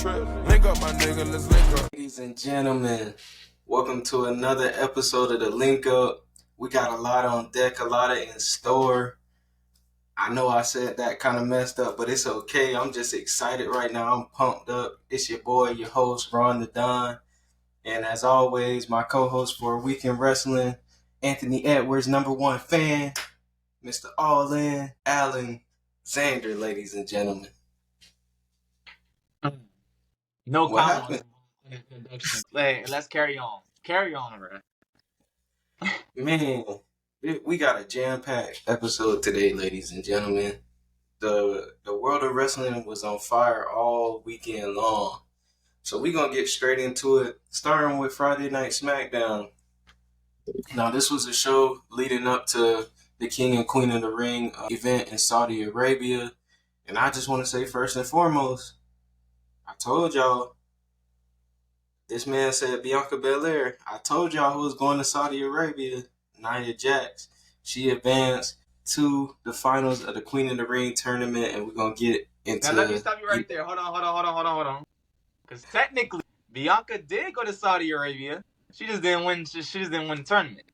trip. Link up, my nigga, let's link up. Ladies and gentlemen, welcome to another episode of the Link Up. We got a lot on deck, a lot in store. I know I said that kind of messed up, but it's okay. I'm just excited right now. I'm pumped up. It's your boy, your host, Ron the Don. And as always, my co-host for Weekend Wrestling, Anthony Edwards, #1 fan, Mr. Allin, Allin, Xander, ladies and gentlemen. No What comment happened? on the introduction. Hey, let's carry on. Carry on, bro. Man, we got a jam-packed episode today, ladies and gentlemen. The world of wrestling was on fire all weekend long. So we're going to get straight into it, starting with Friday Night SmackDown. Now, this was a show leading up to the King and Queen of the Ring event in Saudi Arabia. And I just want to say, first and foremost, I told y'all, this man said Bianca Belair. I told y'all who was going to Saudi Arabia, Nia Jax. She advanced to the finals of the Queen of the Ring tournament, and we're going to get into... Now, let me stop you right there. Hold on. Because technically, Bianca did go to Saudi Arabia. She just didn't win. She just didn't win the tournament.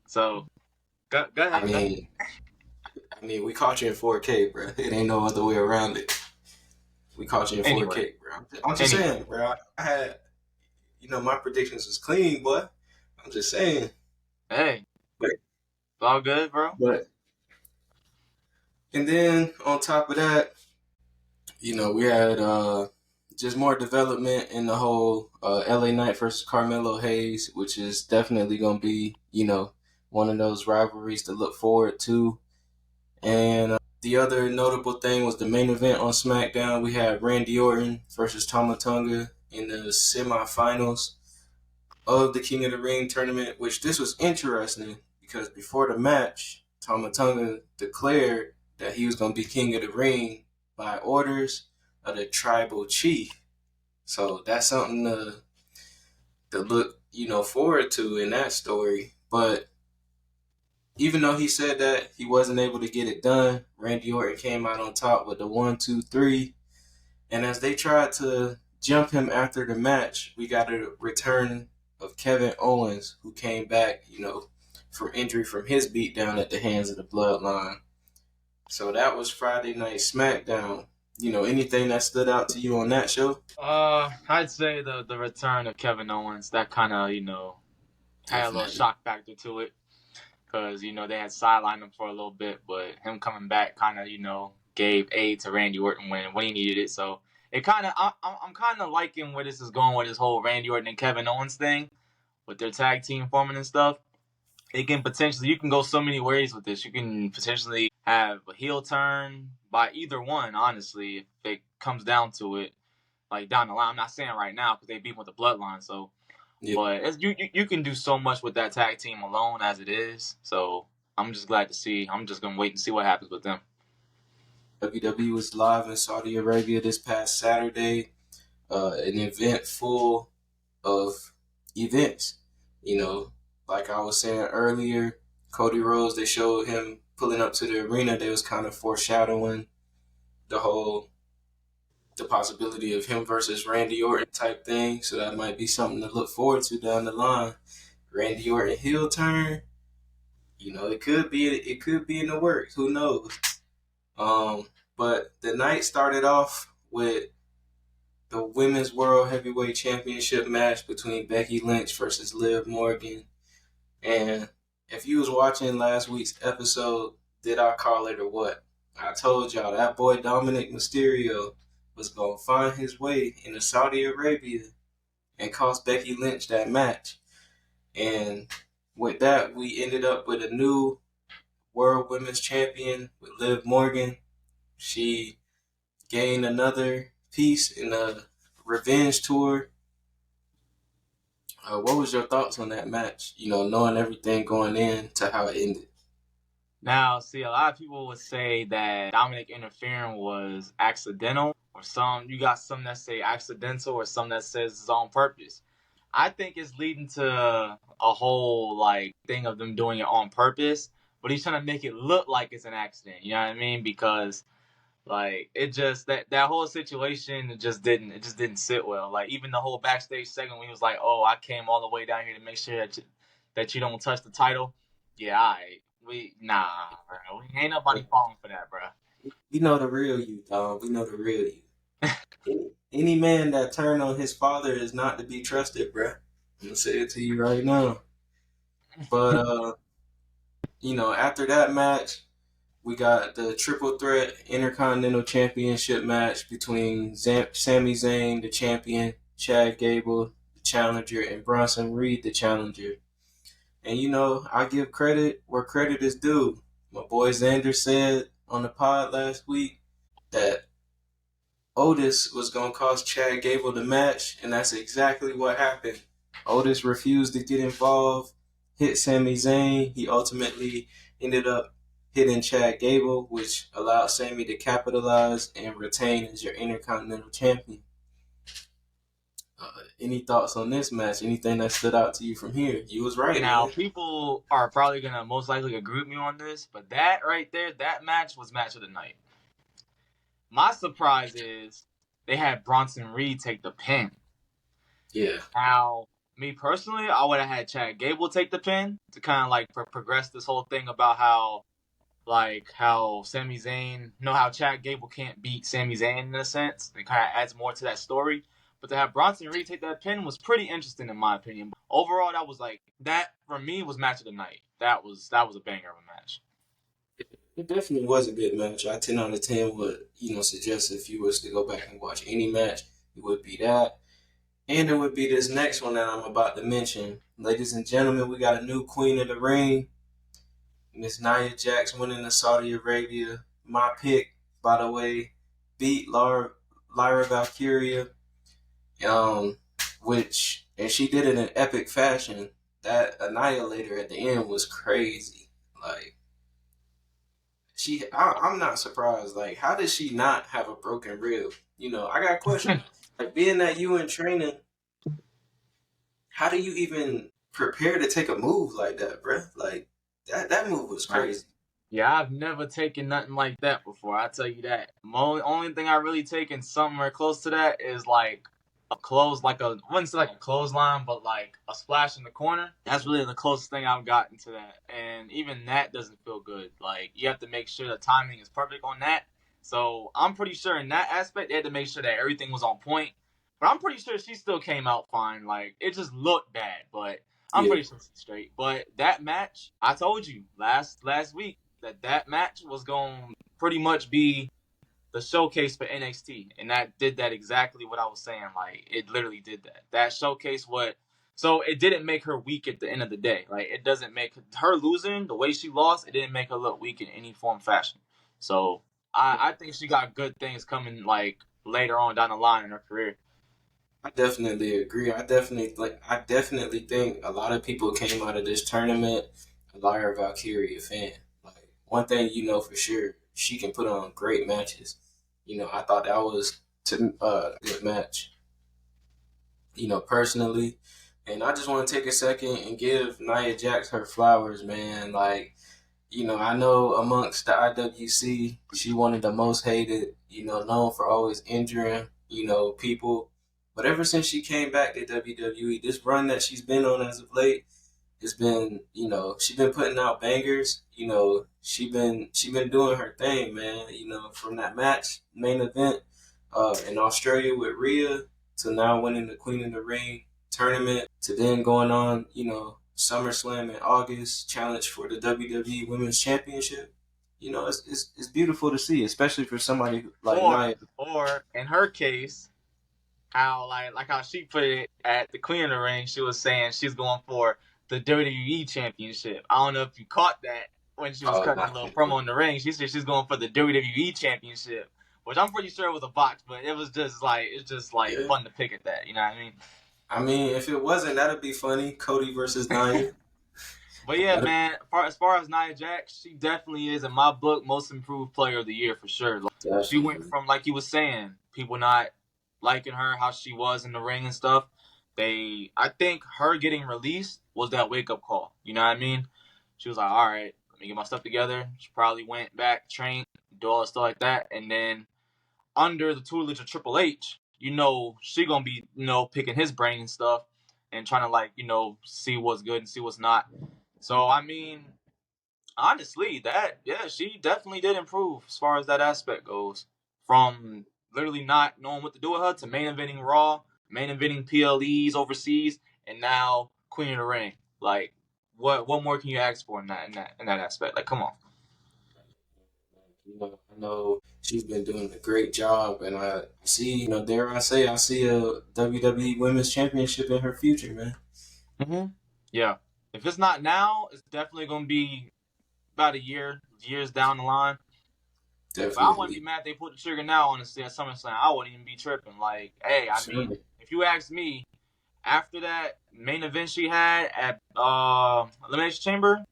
So, go ahead. I mean, we caught you in 4K, bro. It ain't no other way around it. We caught you in 4K, bro. I'm just saying, bro. I had, my predictions was clean, boy. I'm just saying. Hey, it's all good, bro. And then on top of that, we had just more development in the whole LA Knight versus Carmelo Hayes, which is definitely going to be, one of those rivalries to look forward to. And the other notable thing was the main event on SmackDown. We had Randy Orton versus Tama Tonga in the semifinals of the King of the Ring tournament, which this was interesting because before the match, Tama Tonga declared that he was going to be King of the Ring by orders of the tribal chief. So that's something to look, forward to in that story. But even though he said that he wasn't able to get it done, Randy Orton came out on top with the 1, 2, 3. And as they tried to jump him after the match, we got a return of Kevin Owens, who came back, from injury from his beatdown at the hands of the Bloodline. So that was Friday Night SmackDown. Anything that stood out to you on that show? I'd say the return of Kevin Owens. That kind of, had a little shock factor to it. Because, they had sidelined him for a little bit, but him coming back kind of, gave aid to Randy Orton when he needed it. So it kind of, I'm kind of liking where this is going with this whole Randy Orton and Kevin Owens thing with their tag team forming and stuff. It can potentially, you can go so many ways with this. You can potentially have a heel turn by either one, honestly, if it comes down to it, like down the line. I'm not saying right now because they beat with the Bloodline, so. Yeah. But you can do so much with that tag team alone as it is. So I'm just glad to see. I'm just going to wait and see what happens with them. WWE was live in Saudi Arabia this past Saturday. An event full of events. Like I was saying earlier, Cody Rhodes, they showed him pulling up to the arena. They was kind of foreshadowing the possibility of him versus Randy Orton type thing. So that might be something to look forward to down the line. Randy Orton heel turn. It could be in the works. Who knows? But the night started off with the Women's World Heavyweight Championship match between Becky Lynch versus Liv Morgan. And if you was watching last week's episode, did I call it or what? I told y'all that boy Dominic Mysterio was going to find his way into Saudi Arabia and cost Becky Lynch that match. And with that, we ended up with a new World Women's Champion with Liv Morgan. She gained another piece in the Revenge Tour. What was your thoughts on that match? Knowing everything going in to how it ended. Now, see, a lot of people would say that Dominic interfering was accidental, or you got some that say accidental, or some that says it's on purpose. I think it's leading to a whole thing of them doing it on purpose, but he's trying to make it look like it's an accident. You know what I mean? Because Like it just that whole situation it just didn't sit well. Like even the whole backstage segment when he was like, "Oh, I came all the way down here to make sure that you don't touch the title." Yeah, bro. We ain't nobody falling for that, bro. We know the real you, dog. We know the real you. Any man that turned on his father is not to be trusted, bruh. I'm gonna say it to you right now. But after that match, we got the triple threat Intercontinental Championship match between Sami Zayn, the champion, Chad Gable, the challenger, and Bronson Reed, the challenger. And I give credit where credit is due. My boy Xander said on the pod last week that Otis was going to cost Chad Gable the match, and that's exactly what happened. Otis refused to get involved, hit Sami Zayn. He ultimately ended up hitting Chad Gable, which allowed Sami to capitalize and retain as your Intercontinental Champion. Any thoughts on this match? Anything that stood out to you from here? You was right. Now, man. people are probably going to most likely agree with me on this, but that right there, that match was match of the night. My surprise is they had Bronson Reed take the pin. Yeah. Now, me personally, I would have had Chad Gable take the pin to kind of like progress this whole thing about how Sami Zayn, how Chad Gable can't beat Sami Zayn in a sense. It kind of adds more to that story. But to have Bronson Reed take that pin was pretty interesting in my opinion. Overall, that for me was match of the night. That was a banger of a match. It definitely was a good match. I 10 out of 10 would, suggest if you was to go back and watch any match, it would be that. And it would be this next one that I'm about to mention. Ladies and gentlemen, we got a new queen of the ring. Miss Nia Jax winning the Saudi Arabia. My pick, by the way, beat Lyra Valkyria. And she did it in epic fashion. That Annihilator at the end was crazy. Like, I'm not surprised. Like, how did she not have a broken rib? I got a question. Like, being that you in training, how do you even prepare to take a move like that, bruh? Like, that move was crazy. Yeah, I've never taken nothing like that before. I tell you that. Only thing I really taken somewhere close to that is like I wouldn't say like a clothesline, but like a splash in the corner. That's really the closest thing I've gotten to that. And even that doesn't feel good. Like, you have to make sure the timing is perfect on that. So I'm pretty sure in that aspect, they had to make sure that everything was on point. But I'm pretty sure she still came out fine. Like, it just looked bad, but I'm pretty sure she's straight. But that match, I told you last week that match was going to pretty much be the showcase for NXT, and that did that exactly what I was saying. Like, it literally did that. That showcase so it didn't make her weak at the end of the day. Like, it doesn't make her losing the way she lost. It didn't make her look weak in any form, fashion. So I think she got good things coming like later on down the line in her career. I definitely agree. I definitely think a lot of people came out of this tournament a Lyra Valkyria fan. Like, one thing for sure, she can put on great matches. I thought that was a good match. Personally, and I just want to take a second and give Nia Jax her flowers, man. Like, I know amongst the IWC, she one of the most hated. Known for always injuring, people. But ever since she came back to WWE, this run that she's been on as of late has been, she's been putting out bangers. She been doing her thing, man. From that main event in Australia with Rhea to now winning the Queen of the Ring tournament to then going on, SummerSlam in August, challenge for the WWE Women's Championship. It's beautiful to see, especially for somebody like Nia. Or in her case, how like how she put it at the Queen of the Ring, she was saying she's going for the WWE Championship. I don't know if you caught that when she was cutting a little promo in the ring. She said she's going for the WWE Championship, which I'm pretty sure was a box, but it was just fun to pick at that. You know what I mean? I mean, if it wasn't, that'd be funny. Cody versus Nia. But yeah, man, as far as Nia Jax, she definitely is, in my book, most improved player of the year for sure. Like, she went from, like you was saying, people not liking her, how she was in the ring and stuff. I think her getting released was that wake-up call. You know what I mean? She was like, all right, let me get my stuff together. She probably went back, trained, do all stuff like that. And then under the tutelage of Triple H, she gonna be, picking his brain and stuff and trying to like, see what's good and see what's not. So I mean, honestly, she definitely did improve as far as that aspect goes. From literally not knowing what to do with her to main eventing Raw, main eventing PLEs overseas, and now Queen of the Ring. Like, what more can you ask for in that aspect? Like, come on. I know she's been doing a great job, and I see, dare I say, I see a WWE Women's Championship in her future, man. Mm-hmm. Yeah. If it's not now, it's definitely gonna be about years down the line. Definitely. But I wouldn't be mad if they put the trigger now on the SummerSlam. I wouldn't even be tripping. Like, hey, I mean, if you ask me, after that main event she had at Elimination Chamber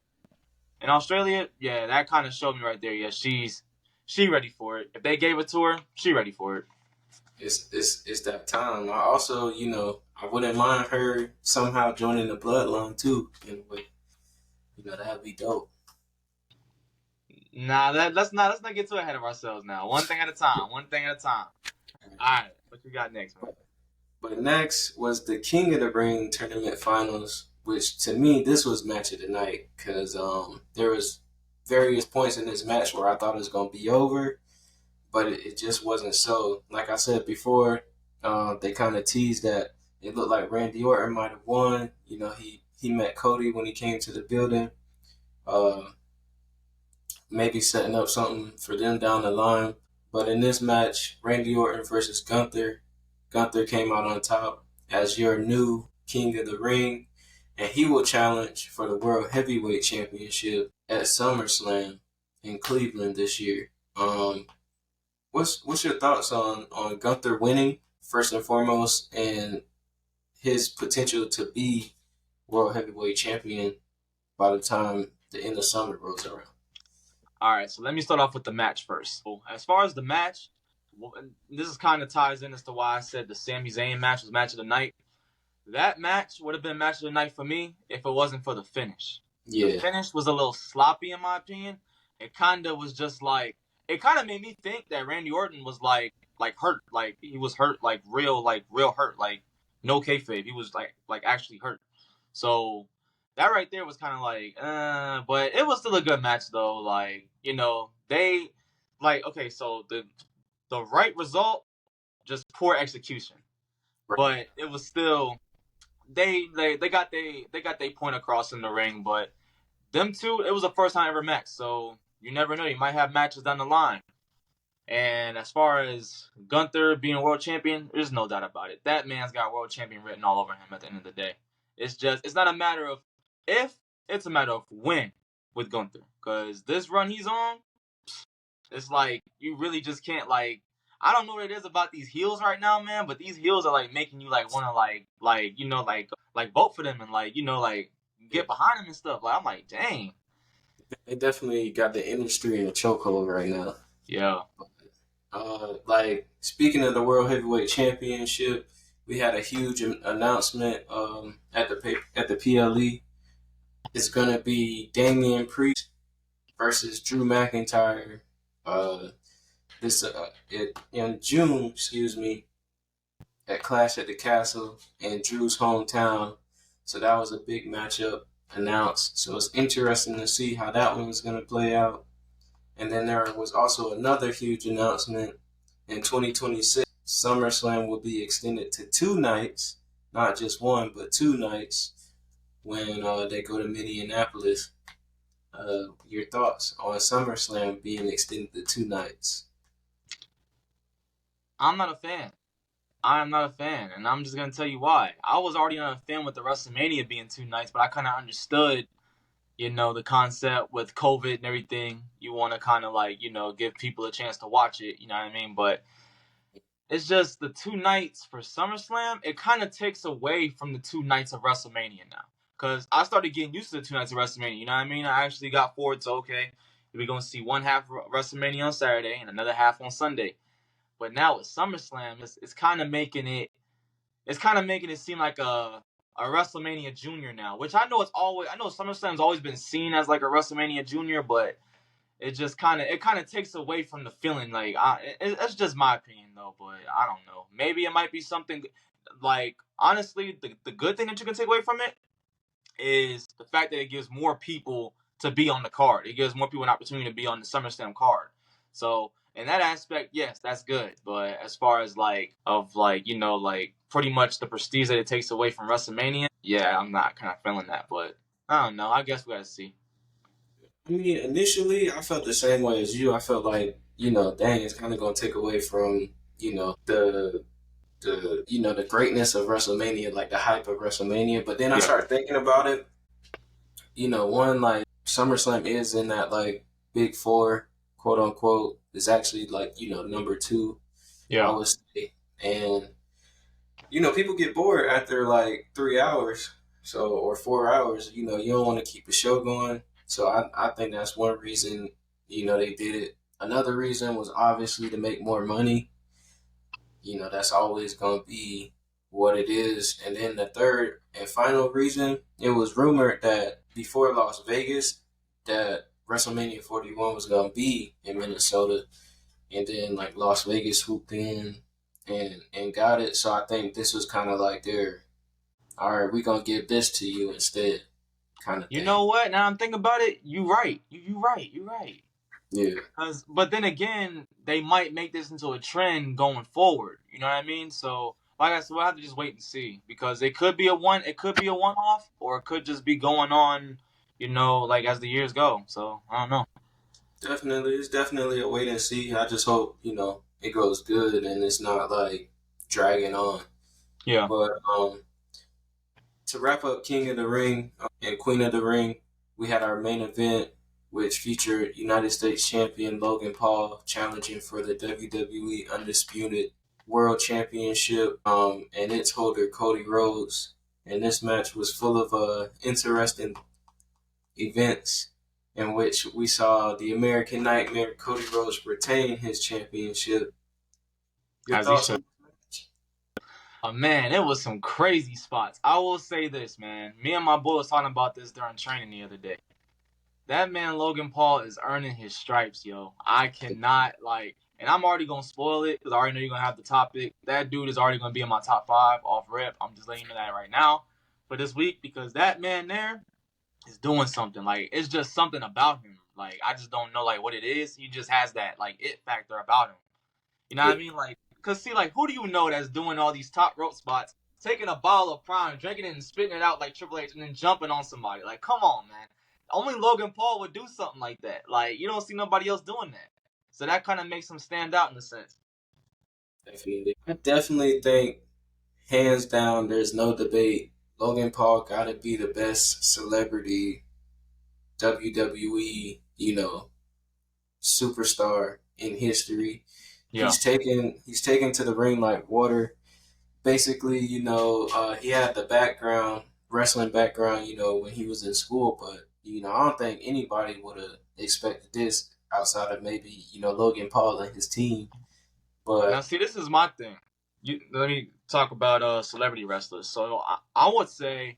in Australia, yeah, that kind of showed me right there. Yeah, she ready for it. If they gave it to her, she ready for it. It's that time. I also, I wouldn't mind her somehow joining the bloodline too. In a way, that'd be dope. Nah, let's not get too ahead of ourselves now. One thing at a time. All right, what you got next, man? But next was the King of the Ring tournament finals, which to me this was match of the night because there was various points in this match where I thought it was gonna be over, but it just wasn't so. Like I said before, they kind of teased that it looked like Randy Orton might have won. He met Cody when he came to the building. Maybe setting up something for them down the line. But in this match, Randy Orton versus Gunther, Gunther came out on top as your new King of the Ring, and he will challenge for the World Heavyweight Championship at SummerSlam in Cleveland this year. What's your thoughts on Gunther winning first and foremost, and his potential to be World Heavyweight Champion by the time the end of summer rolls around? All right, so let me start off with the match first. So as far as the match, this is kind of ties in as to why I said the Sami Zayn match was match of the night. That match would have been match of the night for me if it wasn't for the finish. Yeah. The finish was a little sloppy in my opinion. It kind of was just like, it kind of made me think that Randy Orton was like hurt, like he was hurt, like real hurt, like no kayfabe. He was like actually hurt. So that right there was kind of like, but it was still a good match though. Like, they okay, so the right result, just poor execution. Right. But it was still, they got they point across in the ring, but them two, it was the first time ever met, so you never know. You might have matches down the line. And as far as Gunther being world champion, there's no doubt about it. That man's got world champion written all over him at the end of the day. It's not a matter of if, it's a matter of when with Gunther. Because this run he's on, it's like, you really just can't, like, I don't know what it is about these heels right now, man, but these heels are, like, making you, like, want to, like, vote for them and, like, like, get behind them and stuff. Like, I'm like, dang. They definitely got the industry in a chokehold right now. Yeah. Like, speaking of the World Heavyweight Championship, we had a huge announcement at the PLE. It's gonna be Damian Priest versus Drew McIntyre. In June, at Clash at the Castle in Drew's hometown. So that was a big matchup announced. So it's interesting to see how that one was gonna play out. And then there was also another huge announcement in 2026. SummerSlam will be extended to 2 nights, not just one, but 2 nights when they go to Minneapolis. Your thoughts on SummerSlam being extended to 2 nights? I'm not a fan. I am not a fan, and I'm just going to tell you why. I was already not a fan with the WrestleMania being 2 nights, but I kind of understood, the concept with COVID and everything. You want to kind of like, give people a chance to watch it, you know what I mean? But it's just the 2 nights for SummerSlam, it kind of takes away from the 2 nights of WrestleMania now. Because I started getting used to the 2 nights of WrestleMania, you know what I mean? I actually got forward to, okay, we're going to see one half of WrestleMania on Saturday and another half on Sunday. But now with SummerSlam, it's kind of making it seem like a WrestleMania Junior now, which I know SummerSlam's always been seen as like a WrestleMania Junior, but it just kind of takes away from the feeling. Like, it's just my opinion though, but I don't know. Maybe it might be something like, honestly, the good thing that you can take away from it is the fact that it gives more people to be on the card. It gives more people an opportunity to be on the SummerSlam card. So in that aspect, yes, that's good. But as far as like pretty much the prestige that it takes away from WrestleMania, yeah, I'm not kind of feeling that. But I don't know. I guess we gotta see. I mean, initially, I felt the same way as you. I felt like, dang, it's kind of going to take away from, the greatness of WrestleMania, like the hype of WrestleMania. But then I started thinking about it. One, like, SummerSlam is in that, like, big four, quote unquote. It's actually, like, number two, I would say. And, people get bored after, like, 3 hours, or 4 hours. You don't want to keep the show going. So I think that's one reason, they did it. Another reason was obviously to make more money. That's always going to be what it is. And then the third and final reason, it was rumored that before Las Vegas, that WrestleMania 41 was going to be in Minnesota. And then, like, Las Vegas swooped in and got it. So I think this was kind of like all right, we're going to give this to you instead. Kind of thing. You know what? Now I'm thinking about it. You're right. You're right. Yeah. But then again, they might make this into a trend going forward. You know what I mean? So, like I said, we'll have to just wait and see, because it could be a one-off, or it could just be going on, like as the years go. So I don't know. Definitely, it's definitely a wait and see. I just hope it goes good and it's not like dragging on. Yeah. But to wrap up King of the Ring and Queen of the Ring, we had our main event, which featured United States Champion Logan Paul challenging for the WWE Undisputed World Championship and its holder, Cody Rhodes. And this match was full of interesting events in which we saw the American Nightmare, Cody Rhodes, retain his championship. Your thoughts on the match? Man, it was some crazy spots. I will say this, man. Me and my boy was talking about this during training the other day. That man Logan Paul is earning his stripes, yo. I cannot, and I'm already going to spoil it because I already know you're going to have the topic. That dude is already going to be in my top 5 off rip. I'm just letting you know that right now for this week, because that man there is doing something. Like, it's just something about him. Like, I just don't know, what it is. He just has that, it factor about him. You know what I mean? Because, see, who do you know that's doing all these top rope spots, taking a bottle of Prime, drinking it and spitting it out like Triple H, and then jumping on somebody? Like, come on, man. Only Logan Paul would do something like that. You don't see nobody else doing that. So that kind of makes him stand out in a sense. Definitely. I definitely think, hands down, there's no debate, Logan Paul got to be the best celebrity WWE, superstar in history. Yeah. He's taken to the ring like water. Basically, he had the wrestling background, when he was in school, but I don't think anybody would have expected this outside of maybe, Logan Paul and his team. But now, see, this is my thing. Let me talk about celebrity wrestlers. So I would say,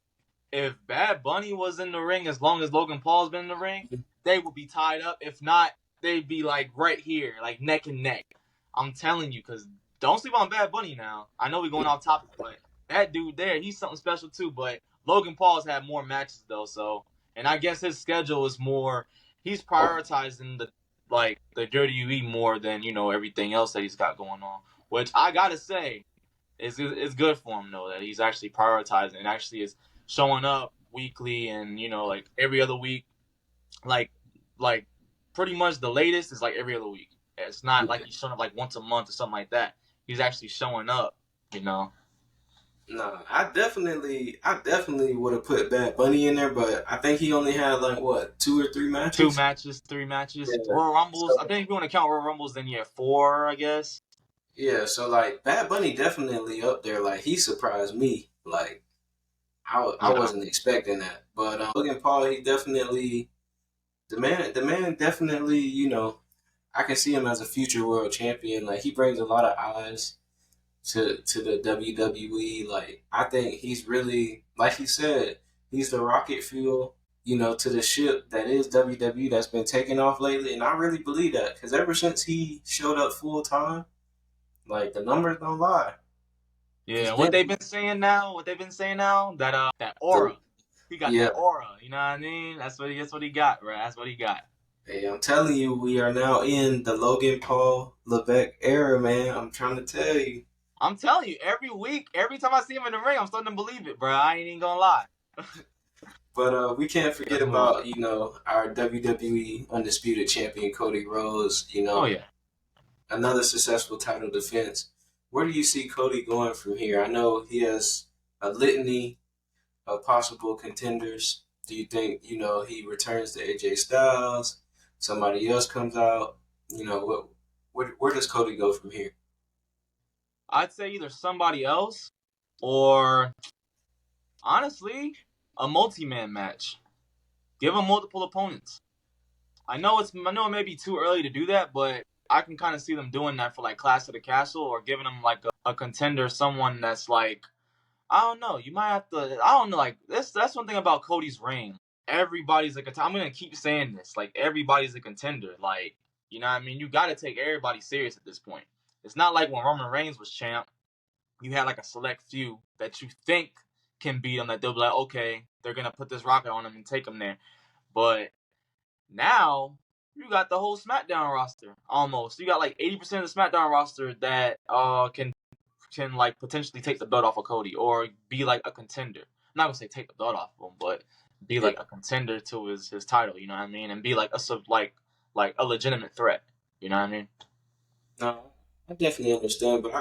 if Bad Bunny was in the ring as long as Logan Paul's been in the ring, they would be tied up. If not, they'd be right here, neck and neck. I'm telling you, because don't sleep on Bad Bunny now. I know we're going off topic, but that dude there, he's something special too. But Logan Paul's had more matches though, so, and I guess his schedule is more, he's prioritizing the WWE more than, everything else that he's got going on. Which I gotta say, it's good for him though, that he's actually prioritizing and actually is showing up weekly and, every other week. Pretty much the latest is every other week. It's not like he's showing up once a month or something like that. He's actually showing up, No, I definitely would have put Bad Bunny in there, but I think he only had 2 or 3 matches. 2 matches, 3 matches. Yeah. Royal Rumbles. So, I think if you want to count Royal Rumbles, then 4, I guess. Yeah, so Bad Bunny definitely up there. He surprised me. I wasn't expecting that. But Logan Paul, he definitely, the man definitely, I can see him as a future world champion. He brings a lot of eyes to the WWE. I think he's really, like he said, he's the rocket fuel to the ship that is WWE that's been taking off lately. And I really believe that because ever since he showed up full time, like the numbers don't lie. Yeah, what they've been saying now, that aura. He got that aura, you know what I mean? That's what he got, bro. That's what he got. Hey, I'm telling you, we are now in the Logan Paul Levesque era, man. I'm trying to tell you. I'm telling you, every week, every time I see him in the ring, I'm starting to believe it, bro. I ain't even gonna lie. But we can't forget about, our WWE Undisputed Champion, Cody Rhodes. Oh, yeah. Another successful title defense. Where do you see Cody going from here? I know he has a litany of possible contenders. Do you think, he returns to AJ Styles? Somebody else comes out? Where does Cody go from here? I'd say either somebody else or, honestly, a multi-man match. Give him multiple opponents. I know it may be too early to do that, but I can kind of see them doing that for like Clash of the Castle or giving them like a contender, someone that's like, I don't know. You might have to. I don't know. Like that's one thing about Cody's reign. Everybody's a contender. I'm gonna keep saying this. Like everybody's a contender. Like you know what I mean. You got to take everybody serious at this point. It's not like when Roman Reigns was champ. You had like a select few that you think can beat him. That they'll be like, okay, they're gonna put this rocket on him and take him there. But now you got the whole SmackDown roster almost. You got like 80% of the SmackDown roster that can like potentially take the belt off of Cody or be like a contender. I'm not gonna say take the belt off of him, but be like a contender to his title. You know what I mean? And be like a legitimate threat. You know what I mean? No, I definitely understand, but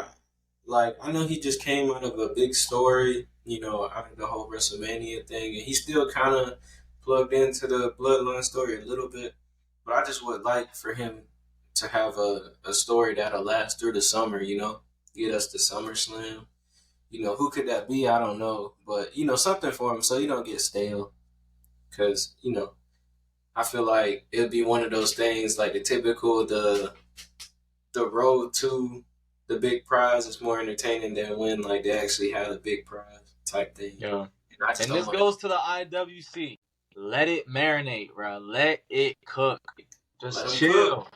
I know he just came out of a big story. Out of the whole WrestleMania thing, and he's still kind of plugged into the Bloodline story a little bit. But I just would like for him to have a story that'll last through the summer. Get us to SummerSlam. Who could that be? I don't know. But, something for him so you don't get stale. Because, I feel like it'll be one of those things like the typical, the road to the big prize is more entertaining than when like they actually had a big prize type thing. Yeah. And this goes to the IWC. Let it marinate, bro. Let it cook. Just chill.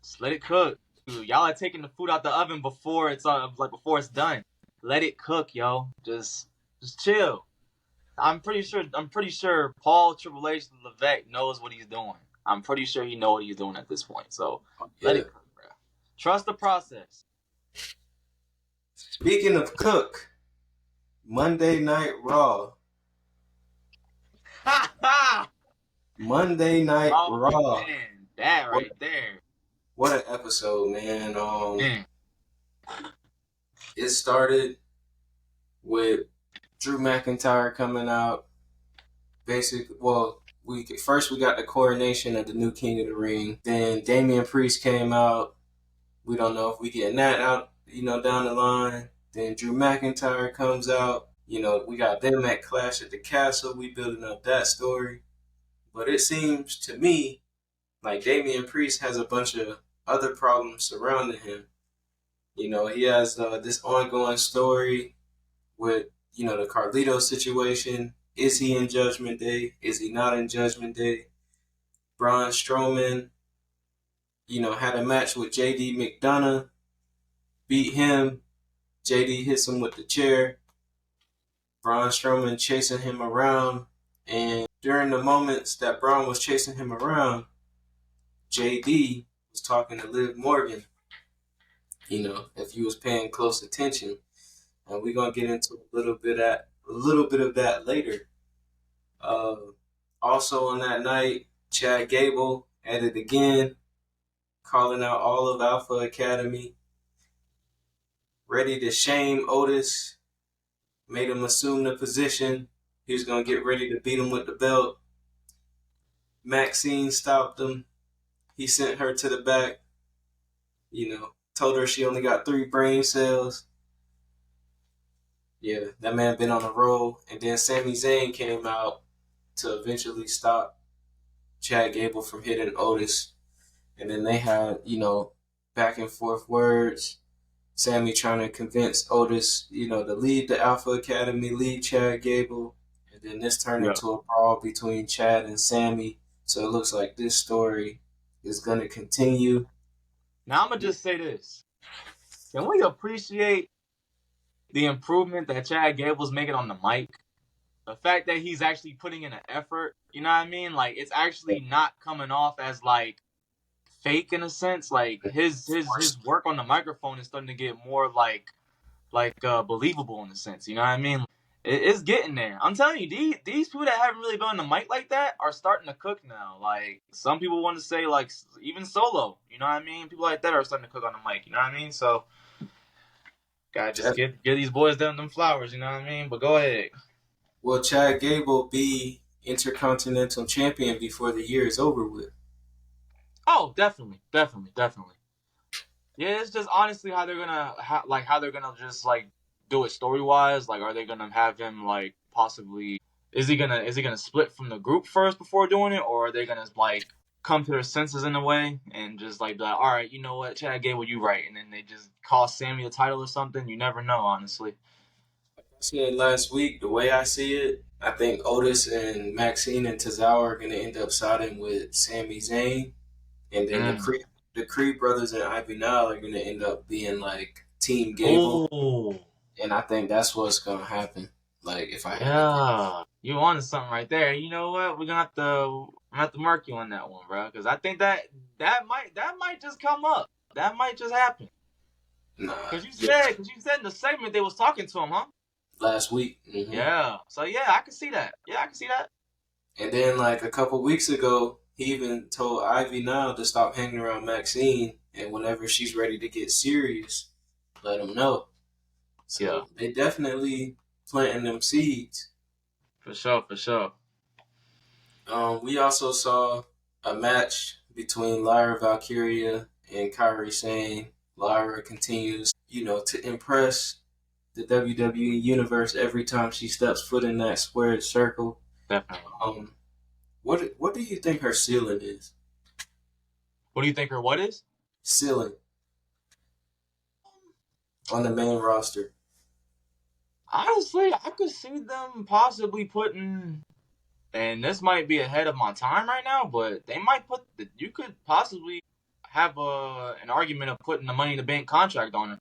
Just let it cook. Dude, y'all are taking the food out the oven before it's done. Let it cook, yo. Just chill. I'm pretty sure Paul Triple H Levesque knows what he's doing. I'm pretty sure he knows what he's doing at this point. So let it cook, bro. Trust the process. Speaking of cook, Monday Night Raw. Monday Night Raw. Man, that right there. What an episode, man. It started with Drew McIntyre coming out. We got the coronation of the new King of the Ring. Then Damian Priest came out. We don't know if we getting that out, down the line. Then Drew McIntyre comes out. We got them at Clash at the Castle. We building up that story. But it seems to me like Damian Priest has a bunch of other problems surrounding him. He has this ongoing story with, the Carlito situation. Is he in Judgment Day? Is he not in Judgment Day? Braun Strowman, had a match with JD McDonough, beat him. JD hits him with the chair. Braun Strowman chasing him around. And during the moments that Braun was chasing him around, JD was talking to Liv Morgan, if you was paying close attention. And we're going to get into a little bit of that later. Also on that night, Chad Gable at it again, calling out all of Alpha Academy, ready to shame Otis, made him assume the position. He was going to get ready to beat him with the belt. Maxine stopped him. He sent her to the back, told her she only got 3 brain cells. Yeah, that man been on a roll. And then Sami Zayn came out to eventually stop Chad Gable from hitting Otis. And then they had, back and forth words. Sami trying to convince Otis, to leave the Alpha Academy, leave Chad Gable. And then this turned Yeah. into a brawl between Chad and Sammy. So it looks like this story is going to continue. Now I'm gonna just say this: can we appreciate the improvement that Chad Gable's making on the mic? The fact that he's actually putting in an effort, you know what I mean? Like, it's actually not coming off as like fake in a sense. Like his work on the microphone is starting to get more like believable in a sense. You know what I mean? It's getting there. I'm telling you, these people that haven't really been on the mic like that are starting to cook now. Like, some people want to say, like, even Solo. You know what I mean? People like that are starting to cook on the mic. You know what I mean? So gotta just give these boys them flowers. You know what I mean? But go ahead. Will Chad Gable be Intercontinental Champion before the year is over with? Oh, definitely. Yeah, it's just honestly how they're gonna just like do it story wise. Like, are they gonna have him like possibly? Is he gonna split from the group first before doing it, or are they gonna like come to their senses in a way and just like be like, all right, you know what, Chad Gable, you right, and then they just cost Sammy the title or something. You never know, honestly. I said last week, the way I see it, I think Otis and Maxine and Tozawa are going to end up siding with Sami Zayn. And then the Creed brothers and Ivy Nile are going to end up being like Team Gable. Ooh. And I think that's what's going to happen. Like, if I Yeah, you wanted something right there. You know what? I'm gonna have to mark you on that one, bro, because I think that might just come up. That might just happen. Nah. Because you said in the segment they was talking to him, huh? Last week. Mm-hmm. Yeah. So yeah, I can see that. And then like a couple weeks ago, he even told Ivy Nile to stop hanging around Maxine, and whenever she's ready to get serious, let him know. So they definitely planting them seeds. For sure. We also saw a match between Lyra Valkyria and Kairi Sane. Lyra continues, to impress the WWE universe every time she steps foot in that squared circle. Definitely. What do you think her ceiling is? What do you think her what is? Ceiling. On the main roster. Honestly, I could see them possibly putting, and this might be ahead of my time right now, but they might you could possibly have an argument of putting the Money in the Bank contract on her.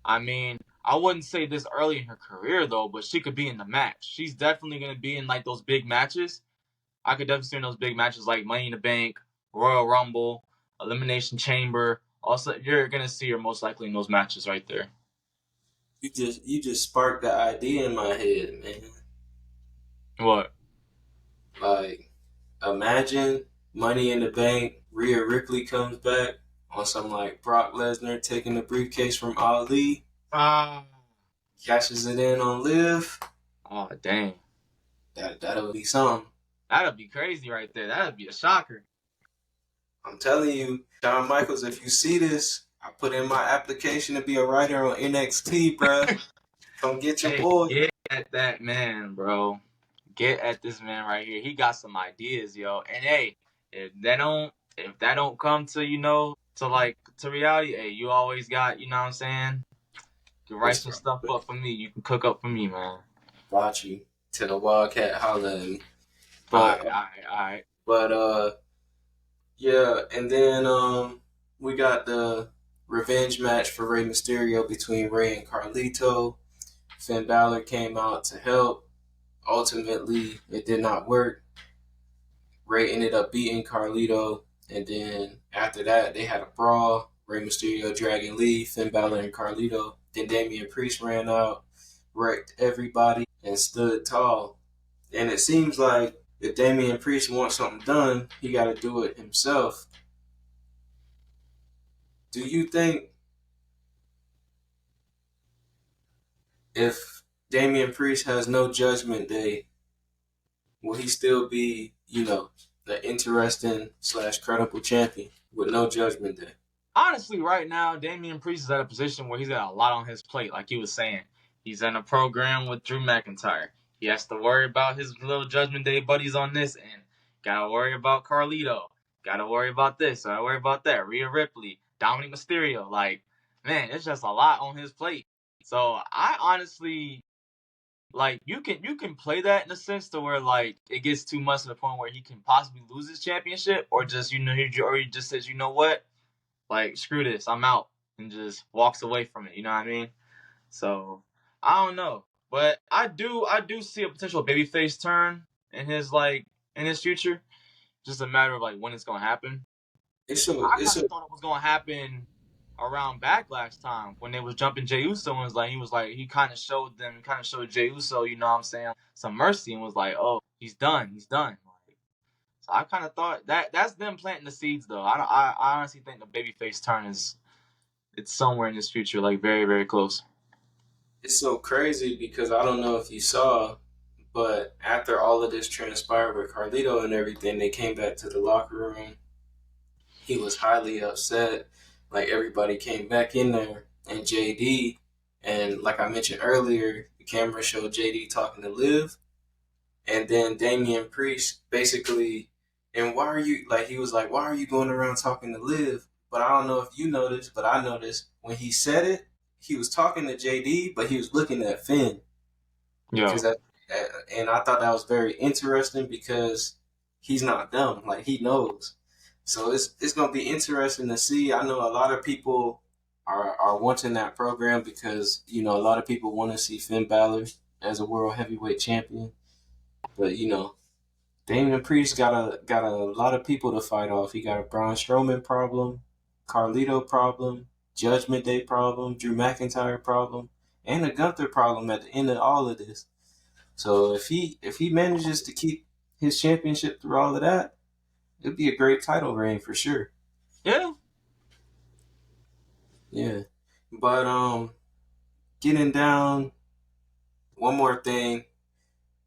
I mean, I wouldn't say this early in her career, though, but she could be in the match. She's definitely going to be in, like, those big matches. I could definitely see in those big matches like Money in the Bank, Royal Rumble, Elimination Chamber. Also, you're going to see her most likely in those matches right there. You just sparked the idea in my head, man. What? Like, imagine Money in the Bank, Rhea Ripley comes back on some like Brock Lesnar taking the briefcase from Ali. Cashes it in on Liv. Oh, dang. That'll be something. That'll be crazy right there. That'll be a shocker. I'm telling you, Shawn Michaels, if you see this, I put in my application to be a writer on NXT, bro. Come get your boy. Get at that man, bro. Get at this man right here. He got some ideas, yo. And hey, if that don't come to, to reality, hey, you always got, you know what I'm saying? You write some stuff up for me. You can cook up for me, man. Got you. To the Wildcat, holla at me. All right. But, yeah, and then we got the revenge match for Rey Mysterio between Rey and Carlito. Finn Balor came out to help. Ultimately, it did not work. Rey ended up beating Carlito, and then after that, they had a brawl. Rey Mysterio, Dragon Lee, Finn Balor, and Carlito. Then Damian Priest ran out, wrecked everybody, and stood tall. And it seems like if Damian Priest wants something done, he got to do it himself. Do you think if Damian Priest has no Judgment Day, will he still be, the interesting / credible champion with no Judgment Day? Honestly, right now, Damian Priest is at a position where he's got a lot on his plate, like he was saying. He's in a program with Drew McIntyre. He has to worry about his little Judgment Day buddies on this end. Gotta worry about Carlito. Gotta worry about this. Gotta worry about that. Rhea Ripley. Dominic Mysterio. Like, man, it's just a lot on his plate. So I honestly like you can play that in a sense to where like it gets too much to the point where he can possibly lose his championship, or just he just says, you know what, like screw this, I'm out, and just walks away from it. You know what I mean? So I don't know, but I do see a potential babyface turn in his future. Just a matter of like when it's gonna happen. It's I it's kind a of thought it was gonna happen around Backlash time when they was jumping Jey Uso, and he kind of showed Jey Uso, you know what I'm saying, some mercy, and was like, oh, he's done. Like, so I kind of thought that's them planting the seeds, though. I honestly think the babyface turn it's somewhere in this future, like very, very close. it's so crazy because I don't know if you saw, but after all of this transpired with Carlito and everything, they came back to the locker room. He was highly upset. Like everybody came back in there, and JD, and like I mentioned earlier, the camera showed JD talking to Liv, and then Damian Priest basically, and why are you like? He was like, why are you going around talking to Liv? But I don't know if you noticed, but I noticed when he said it, he was talking to JD, but he was looking at Finn. Yo, Because that, and I thought that was very interesting because he's not dumb, like he knows. So it's gonna be interesting to see. I know a lot of people are wanting that program because a lot of people want to see Finn Balor as a world heavyweight champion, but Damian Priest got a lot of people to fight off. He got a Braun Strowman problem, Carlito problem, Judgment Day problem, Drew McIntyre problem, and a Gunther problem at the end of all of this. So if he manages to keep his championship through all of that, it'd be a great title reign for sure. yeah, Yeah. But getting down, one more thing.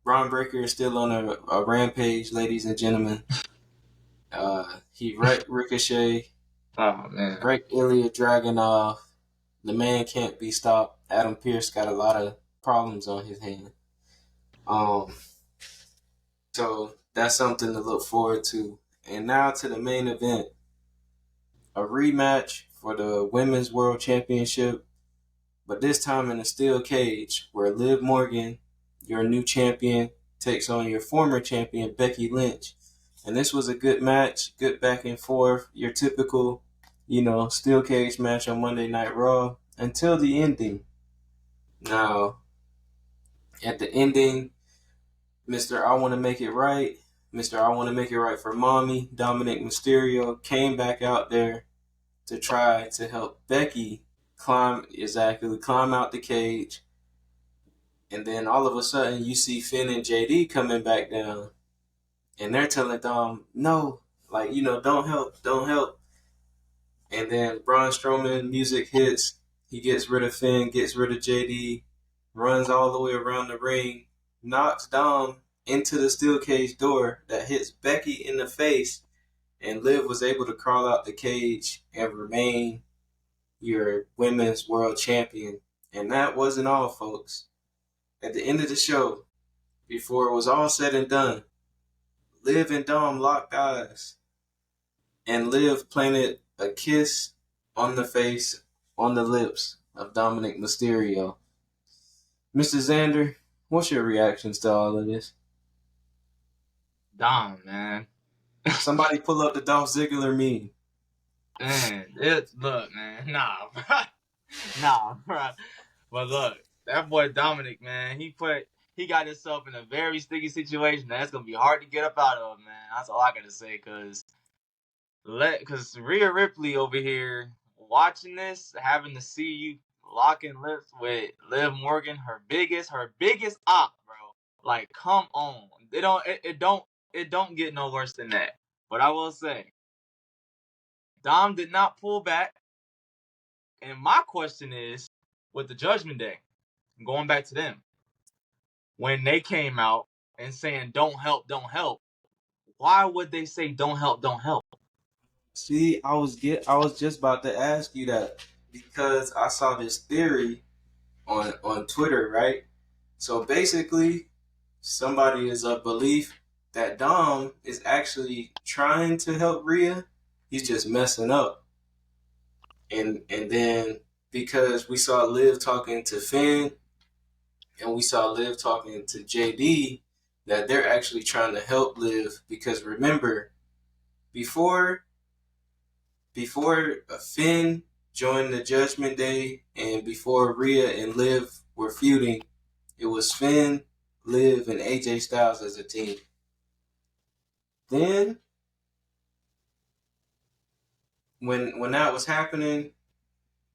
Braun Breaker is still on a rampage, ladies and gentlemen. He wrecked Ricochet, oh man, wrecked Ilya Dragunov. The man can't be stopped. Adam Pearce got a lot of problems on his hands. Um, so that's something to look forward to. And now to the main event. A rematch for the Women's World Championship, but this time in a steel cage where Liv Morgan, your new champion, takes on your former champion, Becky Lynch. And this was a good match, good back and forth, your typical, steel cage match on Monday Night Raw until the ending. Now, at the ending, Mr. I Want to Make It Right, Mr. I Want to Make It Right for Mommy, Dominic Mysterio came back out there to try to help Becky climb out the cage. And then all of a sudden you see Finn and JD coming back down. And they're telling Dom, no, don't help. And then Braun Strowman music hits. He gets rid of Finn, gets rid of JD, runs all the way around the ring, knocks Dom into the steel cage door that hits Becky in the face, and Liv was able to crawl out the cage and remain your women's world champion. And that wasn't all, folks. At the end of the show, before it was all said and done, Liv and Dom locked eyes, and Liv planted a kiss on the face, on the lips of Dominic Mysterio. Mr. Xander, what's your reactions to all of this? Dom, man. Somebody pull up the Dolph Ziggler meme. Man, look, man, nah, bro. But look, that boy Dominic, man, he got himself in a very sticky situation that's gonna be hard to get up out of, man. That's all I gotta say, cause Rhea Ripley over here watching this, having to see you locking lips with Liv Morgan, her biggest op, bro. Like, come on, it don't get no worse than that. But I will say, Dom did not pull back. And my question is, with the Judgment Day, going back to them, when they came out and saying don't help, why would they say don't help? See, I was just about to ask you that because I saw this theory on Twitter, right? So basically, somebody is of belief that Dom is actually trying to help Rhea. He's just messing up. And then because we saw Liv talking to Finn, and we saw Liv talking to JD that they're actually trying to help Liv because remember, before Finn joined the Judgment Day and before Rhea and Liv were feuding, it was Finn, Liv, and AJ Styles as a team. Then, when that was happening,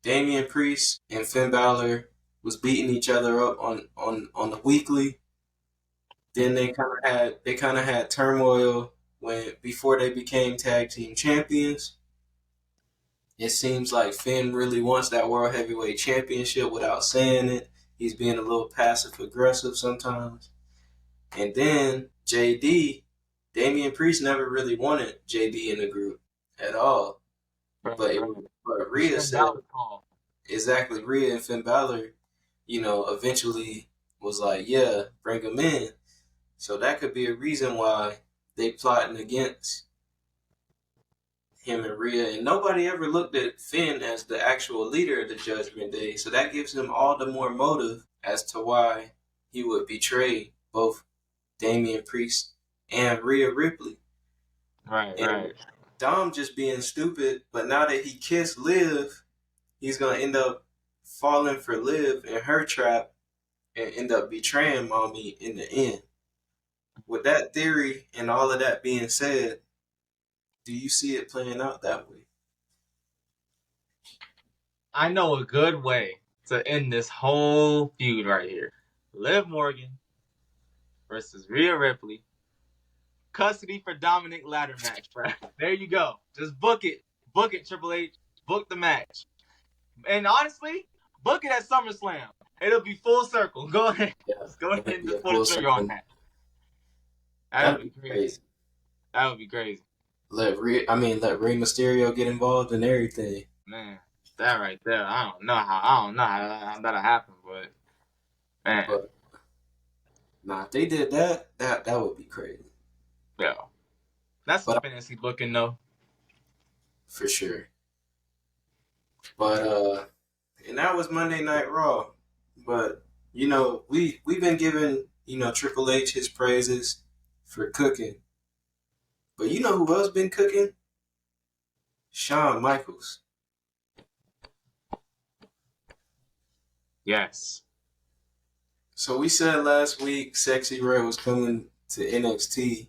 Damian Priest and Finn Balor was beating each other up on the weekly. Then they kind of had turmoil before they became tag team champions. It seems like Finn really wants that World Heavyweight Championship without saying it. He's being a little passive aggressive sometimes. And then Damian Priest never really wanted JD in the group at all. But Rhea said exactly. Rhea and Finn Balor, eventually was like, yeah, bring him in. So that could be a reason why they plotting against him and Rhea. And nobody ever looked at Finn as the actual leader of the Judgment Day. So that gives him all the more motive as to why he would betray both Damian Priest and Rhea Ripley. Right. Dom just being stupid, but now that he kissed Liv, he's going to end up falling for Liv in her trap and end up betraying Mommy in the end. With that theory and all of that being said, do you see it playing out that way? I know a good way to end this whole feud right here. Liv Morgan versus Rhea Ripley. Custody for Dominic ladder match, bro. There you go. Just book it. Book it, Triple H. Book the match. And honestly, book it at SummerSlam. It'll be full circle. Go ahead. Yeah. Go ahead and just pull the trigger on that. That would be crazy. That would be crazy. Let Rey Mysterio get involved in everything. Man, that right there. I don't know how that'll happen, but man. If they did that would be crazy. Yeah. That's some fantasy booking though. For sure. But and that was Monday Night Raw. But we've been giving Triple H his praises for cooking. But you know who else been cooking? Shawn Michaels. Yes. So we said last week Sexyy Red was coming to NXT.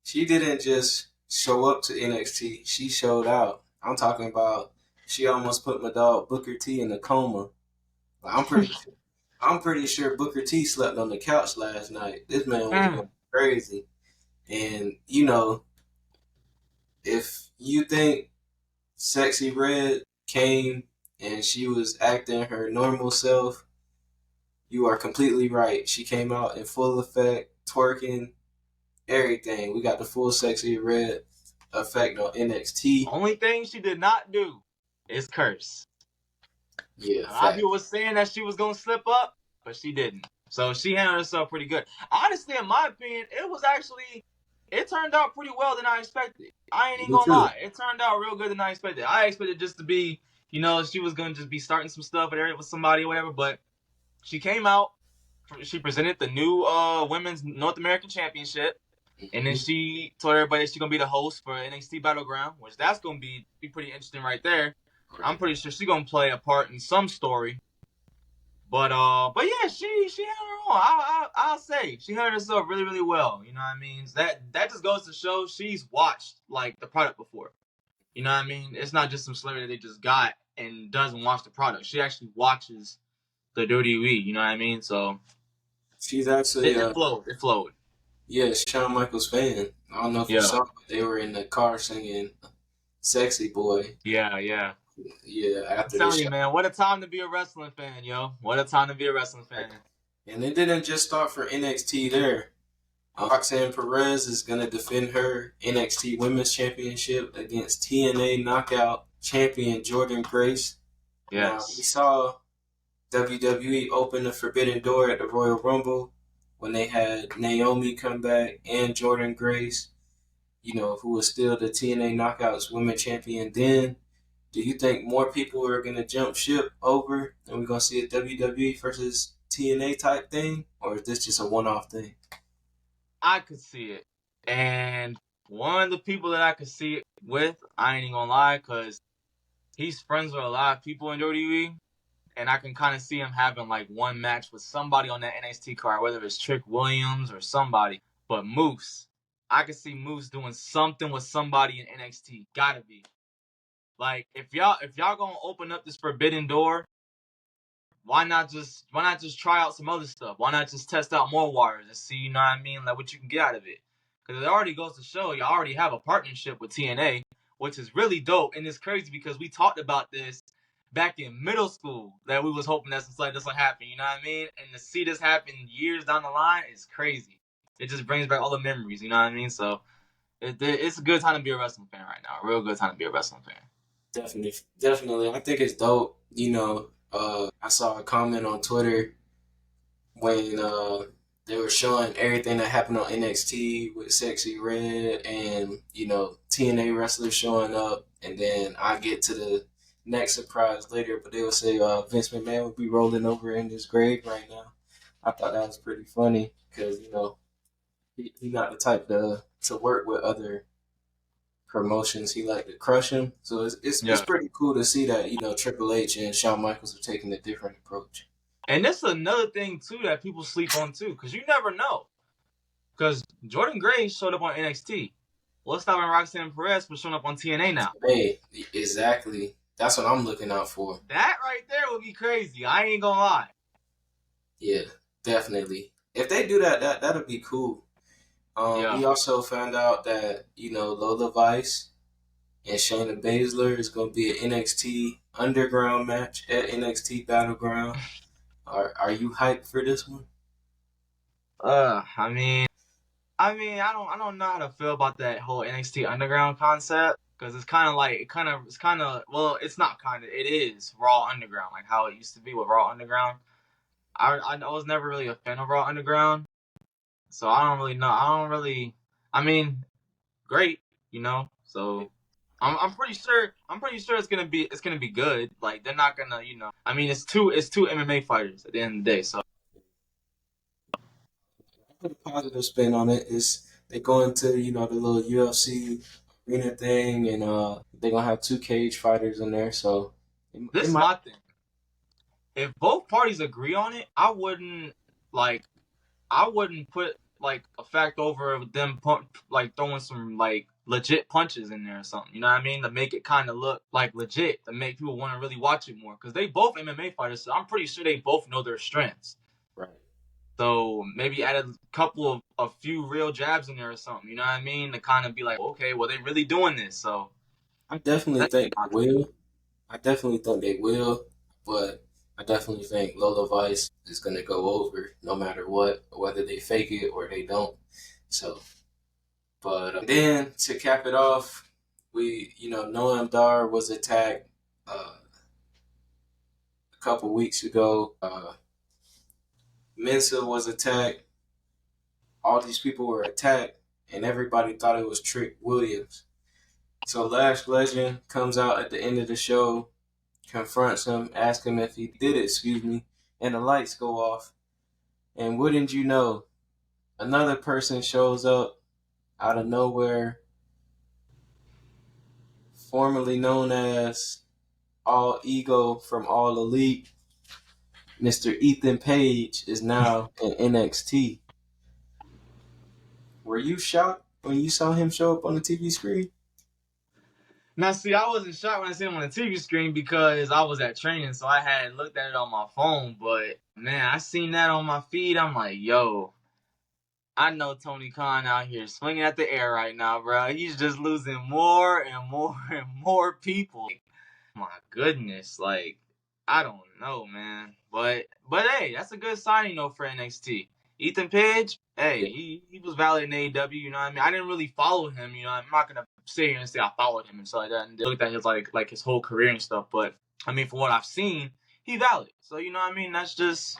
She didn't just show up to NXT. She showed out. I'm talking about she almost put my dog Booker T in a coma. I'm pretty sure Booker T slept on the couch last night. This man was going crazy. And, if you think Sexyy Red came and she was acting her normal self, you are completely right. She came out in full effect, twerking, everything. We got the full Sexyy Red effect on NXT. Only thing she did not do is curse. Yeah, a lot of people was saying that she was going to slip up, but she didn't. So she handled herself pretty good. Honestly, in my opinion, it turned out pretty well than I expected. I ain't even gonna lie. It turned out real good than I expected. I expected just to be, she was gonna just be starting some stuff with somebody or whatever, but she came out, she presented the new Women's North American Championship, and then she told everybody she's gonna be the host for NXT Battleground, which that's gonna be pretty interesting right there. I'm pretty sure she's gonna play a part in some story. But yeah, she had her own. I'll say she handled herself really, really well. You know what I mean? That just goes to show she's watched the product before. You know what I mean? It's not just some celebrity they just got and doesn't watch the product. She actually watches the WWE. You know what I mean? So she's actually it flowed. Yeah, Shawn Michaels fan. I don't know if you saw, but they were in the car singing "Sexy Boy." Yeah. After I'm telling you, man, what a time to be a wrestling fan, yo. What a time to be a wrestling fan. And it didn't just start for NXT there. Roxanne Perez is going to defend her NXT Women's Championship against TNA Knockout champion Jordynne Grace. Yes. Now, we saw WWE open the Forbidden Door at the Royal Rumble when they had Naomi come back and Jordynne Grace, who was still the TNA Knockouts Women's Champion then. Do you think more people are going to jump ship over and we're going to see a WWE versus TNA type thing, or is this just a one-off thing? I could see it. And one of the people that I could see it with, I ain't even gonna lie, because he's friends with a lot of people in WWE. And I can kind of see him having like one match with somebody on that NXT card, whether it's Trick Williams or somebody. But Moose, I could see Moose doing something with somebody in NXT. Gotta be. Like if y'all gonna open up this forbidden door, why not just try out some other stuff? Why not just test out more waters and see, you know what I mean, like what you can get out of it? Because it already goes to show you already have a partnership with TNA, which is really dope. And it's crazy because we talked about this back in middle school that we was hoping that something like this would happen, you know what I mean? And to see this happen years down the line is crazy. It just brings back all the memories, you know what I mean? So it's a good time to be a wrestling fan right now. A real good time to be a wrestling fan. Definitely. I think it's dope. You know, I saw a comment on Twitter when they were showing everything that happened on NXT with Sexyy Red and, you know, TNA wrestlers showing up. And then I get to the next surprise later, but they would say Vince McMahon would be rolling over in his grave right now. I thought that was pretty funny because, you know, he's not the type to work with other promotions. He like to crush him. So it's pretty cool to see that, you know, Triple H and Shawn Michaels are taking a different approach. And this is another thing, too, that people sleep on, too, because you never know. Because Jordan Grace showed up on NXT. What's stopping Roxanne Perez from showing up on TNA now? Hey, exactly. That's what I'm looking out for. That right there would be crazy. I ain't gonna lie. Yeah, definitely. If they do that, that'll be cool. We also found out that, you know, Lola Vice and Shayna Baszler is going to be an NXT Underground match at NXT Battleground. Are you hyped for this one? I mean, I don't know how to feel about that whole NXT Underground concept because it's kind of well, it's not kind of, it is Raw Underground, like how it used to be with Raw Underground. I was never really a fan of Raw Underground, so I don't really know. I mean, great, you know. So I'm pretty sure it's gonna be good. Like they're not gonna, you know. I mean, it's two MMA fighters at the end of the day. So Put a positive spin on it is they go into, you know, the little UFC arena thing, and they're gonna have 2 cage fighters in there. So this is my thing. If both parties agree on it, I wouldn't put like a fact over them like throwing some like legit punches in there or something. You know what I mean? To make it kind of look like legit, to make people want to really watch it more. Because they both MMA fighters, so I'm pretty sure they both know their strengths. Right. So maybe add a few real jabs in there or something. You know what I mean? To kind of be like, okay, well they really doing this. So I definitely think they will. But I definitely think Lola Vice is going to go over no matter what, whether they fake it or they don't. So, but then to cap it off, Noam Dar was attacked a couple weeks ago. Mensa was attacked. All these people were attacked, and everybody thought it was Trick Williams. So Lash Legend comes out at the end of the show, confronts him, asks him if he did it, and the lights go off. And wouldn't you know, another person shows up out of nowhere, formerly known as All Ego from All Elite. Mr. Ethan Page is now in NXT. Were you shocked when you saw him show up on the TV screen? Now, see, I wasn't shocked when I seen him on the TV screen because I was at training, so I had looked at it on my phone. But, man, I seen that on my feed. I'm like, yo, I know Tony Khan out here swinging at the air right now, bro. He's just losing more and more and more people. My goodness, like, I don't know, man. But hey, that's a good signing, though, for NXT. Ethan Page, hey, he was valid in AEW, you know what I mean? I didn't really follow him, you know. I'm not going to sit here and say I followed him and stuff like that and looked at his, like his whole career and stuff. But, I mean, from what I've seen, he valid. So, you know what I mean? That's just...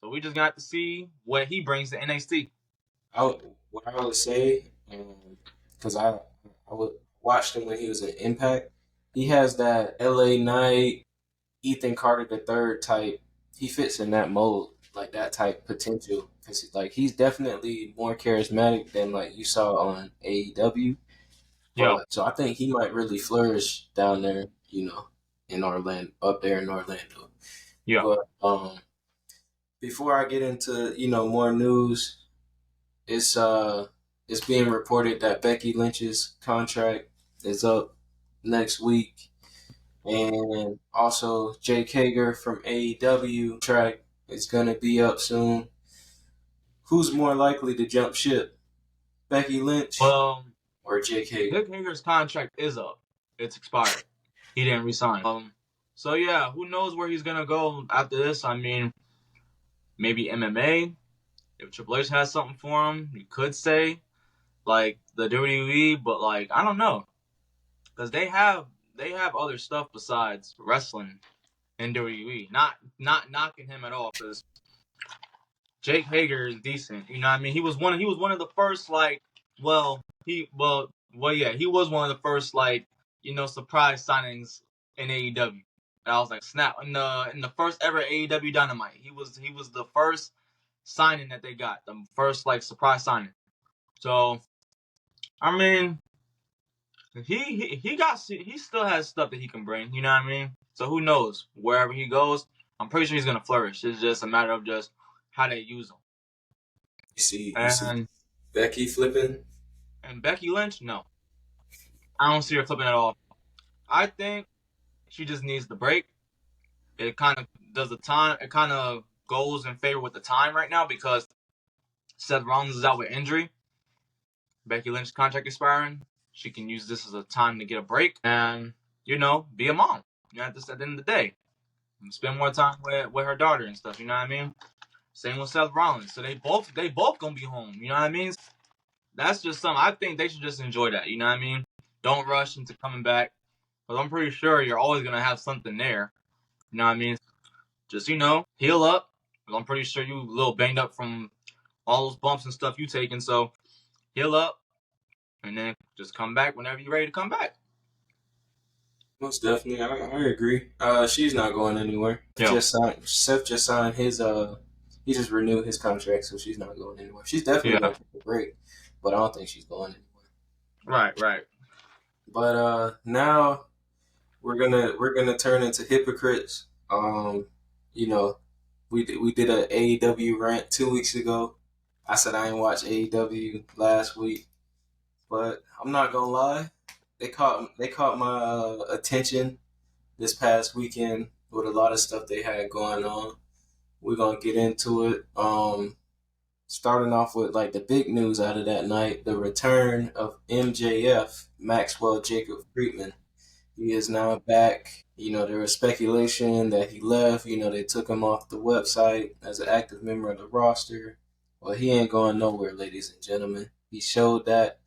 So we just got to see what he brings to NXT. What I would say, because I watched him when he was in Impact, he has that LA Knight, Ethan Carter III type. He fits in that mold. like that type potential, because like he's definitely more charismatic than like you saw on AEW. Yeah. But so I think he might really flourish down there, in Orlando, up there in Orlando. Yeah. But before I get into more news, it's it's being reported that Becky Lynch's contract is up next week, and also Jake Hager from AEW track is gonna be up soon. Who's more likely to jump ship, Becky Lynch Well, or Jake Hager? Jake Hager's contract is up. It's expired. He didn't resign. So yeah, who knows where he's gonna go after this? I mean, maybe MMA. If Triple H has something for him, you could say like the WWE, but like I don't know, because they have other stuff besides wrestling in WWE. Not knocking him at all, because Jake Hager is decent. You know what I mean? He was one of the first he was one of the first surprise signings in AEW. And I was like, snap, in the first ever AEW Dynamite. He was the first signing that they got, the first surprise signing. So I mean, he still has stuff that he can bring, you know what I mean? So who knows? Wherever he goes, I'm pretty sure he's gonna flourish. It's just a matter of just how they use him. You see Becky flipping? And Becky Lynch, no. I don't see her flipping at all. I think she just needs the break. It kind of does the time. It kind of goes in favor with the time right now because Seth Rollins is out with injury. Becky Lynch's contract expiring. She can use this as a time to get a break and, be a mom. At the end of the day. And spend more time with her daughter and stuff, you know what I mean? Same with Seth Rollins. So they both gonna be home, you know what I mean? That's just something. I think they should just enjoy that, you know what I mean? Don't rush into coming back. Because I'm pretty sure you're always gonna have something there. You know what I mean? Just, heal up. Because I'm pretty sure you a little banged up from all those bumps and stuff you taking. So heal up. And then just come back whenever you're ready to come back. Most definitely, I agree. She's not going anywhere. Yeah. Seth just signed his he just renewed his contract, so she's not going anywhere. She's definitely going to take a break, but I don't think she's going anywhere. Right. But now we're gonna turn into hypocrites. We did an AEW rant 2 weeks ago. I said I ain't watched AEW last week, but I'm not gonna lie. They caught my attention this past weekend with a lot of stuff they had going on. We're gonna get into it. Starting off with the big news out of that night, the return of MJF, Maxwell Jacob Friedman. He is now back. There was speculation that he left. They took him off the website as an active member of the roster. Well, he ain't going nowhere, ladies and gentlemen. He showed that.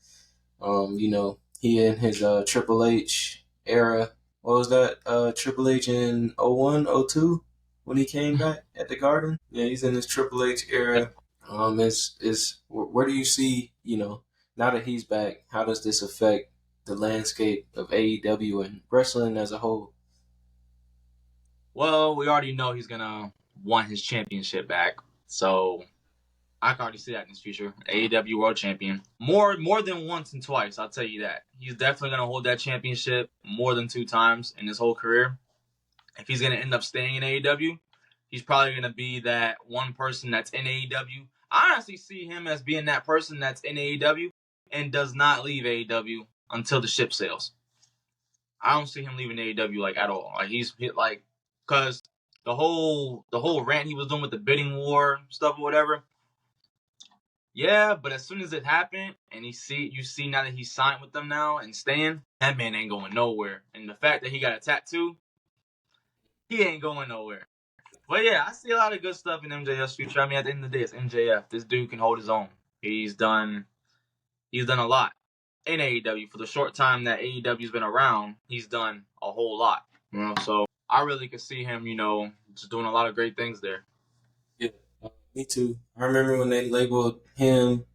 He in his Triple H era. What was that? Triple H in 01, 02 when he came back at the Garden. Yeah, he's in his Triple H era. Where do you see, now that he's back, how does this affect the landscape of AEW and wrestling as a whole? Well, we already know he's gonna want his championship back, so I can already see that in his future. AEW World Champion. More than once and twice, I'll tell you that. He's definitely going to hold that championship more than 2 times in his whole career. If he's going to end up staying in AEW, he's probably going to be that one person that's in AEW. I honestly see him as being that person that's in AEW and does not leave AEW until the ship sails. I don't see him leaving AEW at all. Because the whole rant he was doing with the bidding war stuff or whatever. Yeah, but as soon as it happened, and you see now that he's signed with them now and staying, that man ain't going nowhere. And the fact that he got a tattoo, he ain't going nowhere. But yeah, I see a lot of good stuff in MJF's future. I mean, at the end of the day, it's MJF. This dude can hold his own. He's done a lot in AEW. For the short time that AEW's been around, he's done a whole lot. So I really could see him, just doing a lot of great things there. Yeah. Me too. I remember when they labeled him,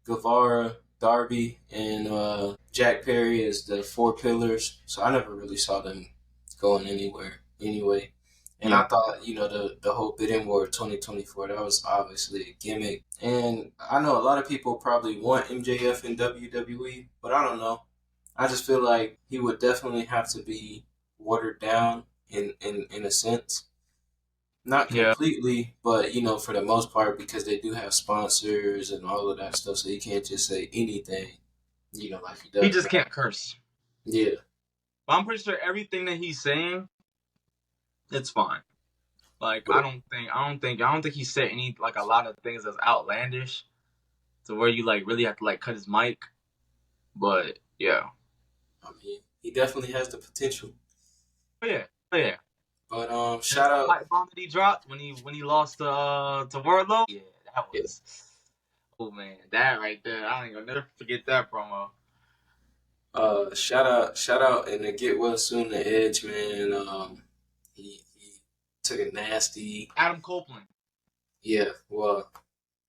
Guevara, Darby, and Jack Perry as the 4 pillars. So I never really saw them going anywhere. Anyway, And I thought, the whole bidding war 2024, that was obviously a gimmick. And I know a lot of people probably want MJF in WWE, but I don't know. I just feel like he would definitely have to be watered down in a sense. Not Yeah. completely, but for the most part, because they do have sponsors and all of that stuff, so you can't just say anything, like he does. He just can't curse. Yeah. But I'm pretty sure everything that he's saying, it's fine. Like I don't think he said any like a lot of things that's outlandish to where you like really have to like cut his mic. But yeah. I mean, he definitely has the potential. Oh yeah. But shout out. Fight bomb that he dropped when he lost to Wardlow. Yeah, that was. Oh man, that right there, I ain't gonna never forget that promo. Shout out, and to get well soon to Edge, man. He took a nasty. Adam Copeland. Yeah, well,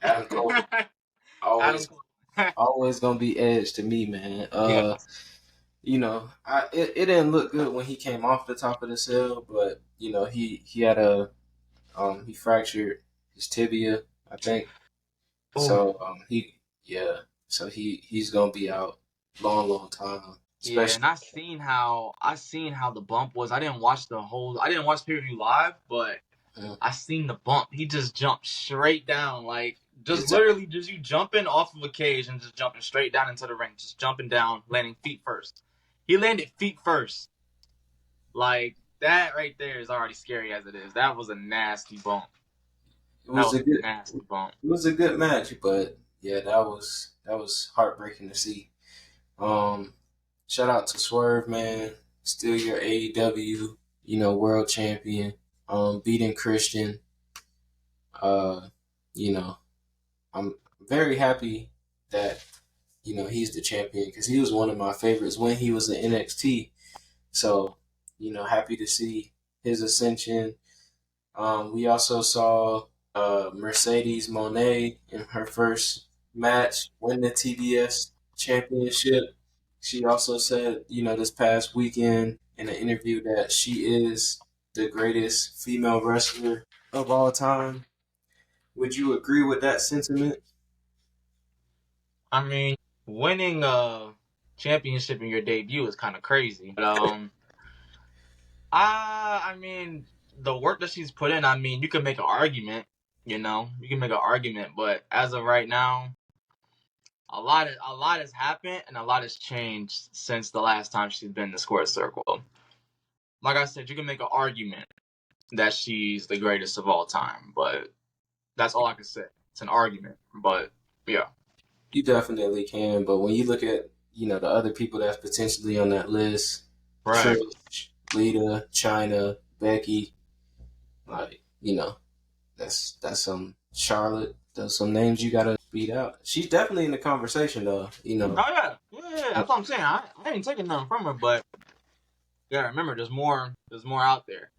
Adam Copeland always gonna be Edge to me, man. Yeah. It didn't look good when he came off the top of the cell, but he had he fractured his tibia, I think. Oh. So he's gonna be out long time. Yeah, and I seen how the bump was. I didn't watch pay-per-view live, but I seen the bump. He just jumped straight down, like literally just you jumping off of a cage and just jumping straight down into the ring, just jumping down, landing feet first. He landed feet first. Like that right there is already scary as it is. That was a nasty bump. It was a good match, but yeah, that was heartbreaking to see. Shout out to Swerve, man. Still your AEW, world champion. Beating Christian. I'm very happy that he's the champion because he was one of my favorites when he was in NXT. So, happy to see his ascension. We also saw Mercedes Moné in her first match win the TBS championship. She also said, this past weekend in an interview that she is the greatest female wrestler of all time. Would you agree with that sentiment? I mean, winning a championship in your debut is kind of crazy. But I mean, the work that she's put in, I mean, you can make an argument, but as of right now, a lot has happened and a lot has changed since the last time she's been in the square circle. Like I said, you can make an argument that she's the greatest of all time, but that's all I can say. It's an argument, but yeah. You definitely can, but when you look at, the other people that's potentially on that list, right. Trish, Lita, Chyna, Becky, like, that's some Charlotte, there's some names you gotta beat out. She's definitely in the conversation though, Oh yeah, that's what I'm saying. I ain't taking nothing from her, but yeah, remember there's more out there,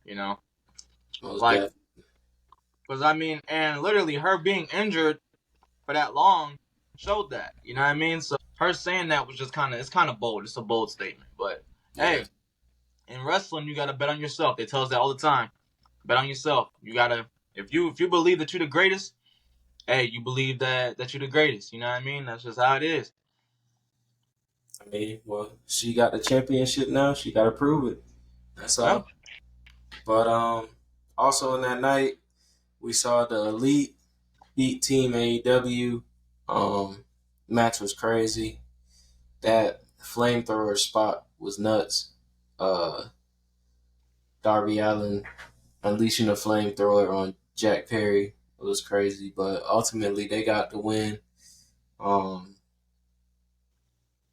like, because I mean, and literally her being injured for that long showed that, you know what I mean? So her saying that was just it's kind of bold. It's a bold statement, but hey, in wrestling you gotta bet on yourself. They tell us that all the time. Bet on yourself. You gotta if you believe that you're the greatest, hey, you believe that you're the greatest. You know what I mean? That's just how it is. I mean, well, she got the championship now. She got to prove it. That's all. But also in that night, we saw the Elite beat Team AEW. Match was crazy. That flamethrower spot was nuts. Darby Allin unleashing a flamethrower on Jack Perry. It was crazy, but ultimately they got the win.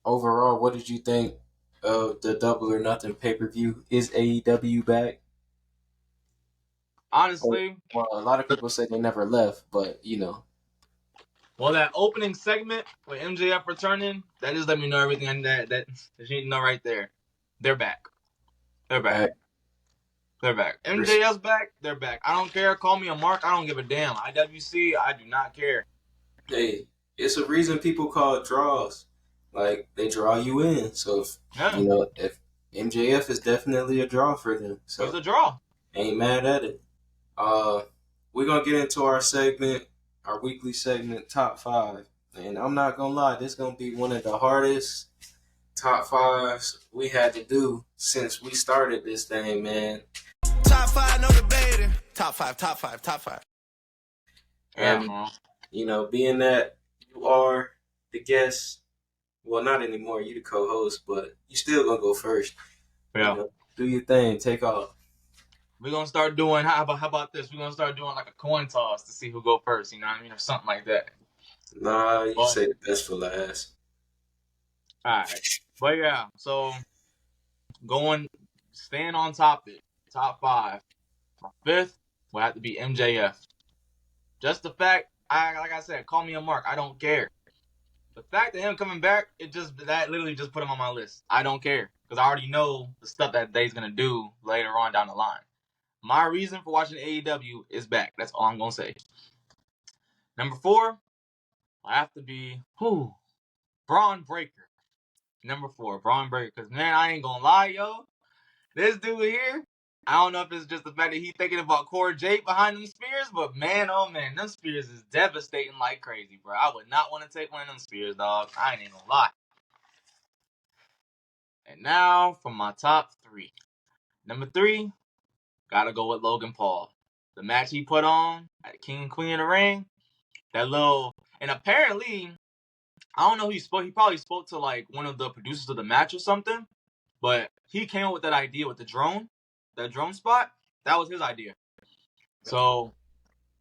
Overall, what did you think of the Double or Nothing pay-per-view? Is AEW back? Honestly, well, a lot of people say they never left, but Well, that opening segment with MJF returning, that just let me know everything that you need to know right there. They're back. They're back. They're back. MJF's back. They're back. I don't care. Call me a mark. I don't give a damn. IWC, I do not care. Hey, it's a reason people call it draws. Like, they draw you in. So, if MJF is definitely a draw for them. So it's a draw. Ain't mad at it. We're gonna get into our segment, our weekly segment, top five. And I'm not gonna lie, this is gonna be one of the hardest top fives we had to do since we started this thing, man. Top five, no debating. Top five, top five, top five. And being that you are the guest, well, not anymore, you the co-host, but you still gonna go first. Yeah. Do your thing, take off. We're gonna start doing how about this? We're gonna start doing like a coin toss to see who go first, you know what I mean? Or something like that. Nah, you say the best for last. Alright. But yeah, so staying on topic, top five. My fifth will have to be MJF. Just the fact, like I said, call me a mark. I don't care. The fact that him coming back, that literally just put him on my list. I don't care because I already know the stuff that they's gonna do later on down the line. My reason for watching AEW is back. That's all I'm gonna say. Number four, I have to be Braun Breaker. Number four, Braun Breaker. Because man, I ain't gonna lie, yo, this dude here. I don't know if it's just the fact that he's thinking about Core Jake behind them spears, but man, oh man, them spears is devastating like crazy, bro. I would not want to take one of them spears, dog. I ain't gonna lie. And now for my top three. Number three, gotta go with Logan Paul. The match he put on at King and Queen of the Ring, and apparently, I don't know who he spoke. He probably spoke to like one of the producers of the match or something, but he came up with that idea with that drone spot. That was his idea. So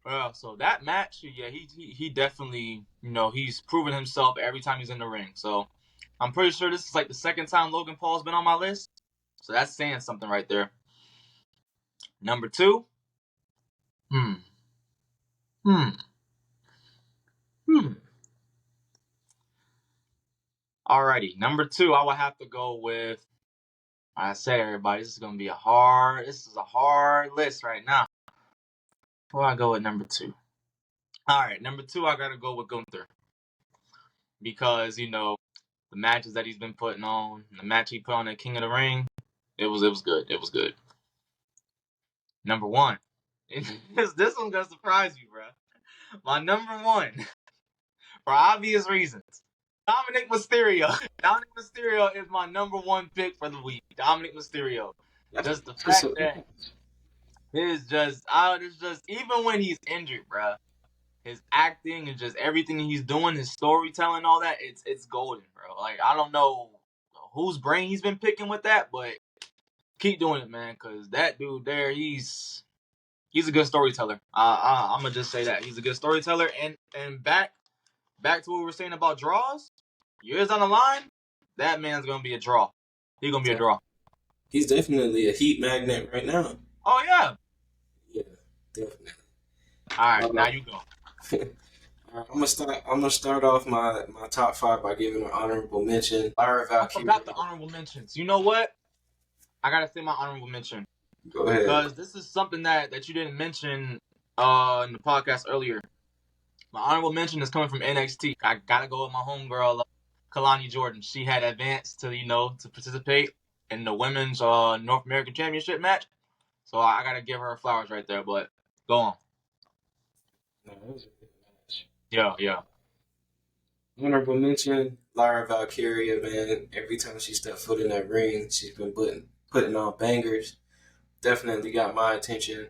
that match, yeah, he definitely, he's proven himself every time he's in the ring. So I'm pretty sure this is like the second time Logan Paul's been on my list. So that's saying something right there. Number two. Alrighty, number two, I would have to go with. I said, everybody, this is a hard list right now. Where I go with number two? All right, number two, I gotta go with Gunther because the matches that he's been putting on, the match he put on at King of the Ring, it was good. It was good. Number one, this one's gonna surprise you, bro. My number one, for obvious reasons, Dominic Mysterio. Dominic Mysterio is my number one pick for the week. Dominic Mysterio. Just the fact that it's just even when he's injured, bro, his acting and just everything he's doing, his storytelling, all that, it's golden, bro. Like, I don't know whose brain he's been picking with that, but keep doing it, man, because that dude there, he's a good storyteller. I'm gonna just say that he's a good storyteller. And back to what we were saying about draws. Years on the line, that man's gonna be a draw. He's gonna be a draw. He's definitely a heat magnet right now. Oh yeah. Yeah, definitely. All right, now you go. I'm gonna start off my top five by giving an honorable mention. Lyra Valkyria. I forgot the honorable mentions. You know what? I gotta say my honorable mention. Go ahead. Because this is something that you didn't mention in the podcast earlier. My honorable mention is coming from NXT. I gotta go with my homegirl, Kalani Jordan. She had advanced to participate in the women's North American Championship match. So I gotta give her flowers right there. But go on. No, that was a good match. Yeah. Honorable mention, Lyra Valkyria, man. Every time she stepped foot in that ring, she's been putting on bangers. Definitely got my attention.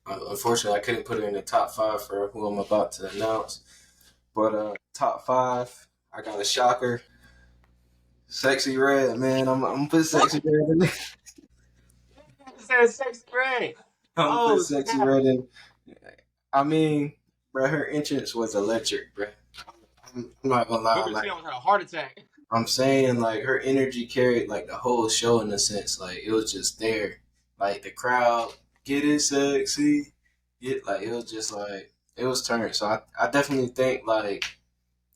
Unfortunately, I couldn't put her in the top five for who I'm about to announce. But top five, I got a shocker. Sexyy Red, man. I'm gonna put Sexyy Red in there. It says Sexyy Red. I'm gonna put Sexyy Red in. I mean, bro, her entrance was electric, bro. I'm not gonna lie. She almost had a heart attack. I'm saying, like, her energy carried, like, the whole show in a sense. Like, it was just there. Like, the crowd, get it sexy. It was just, like, it was turned. So I definitely think, like,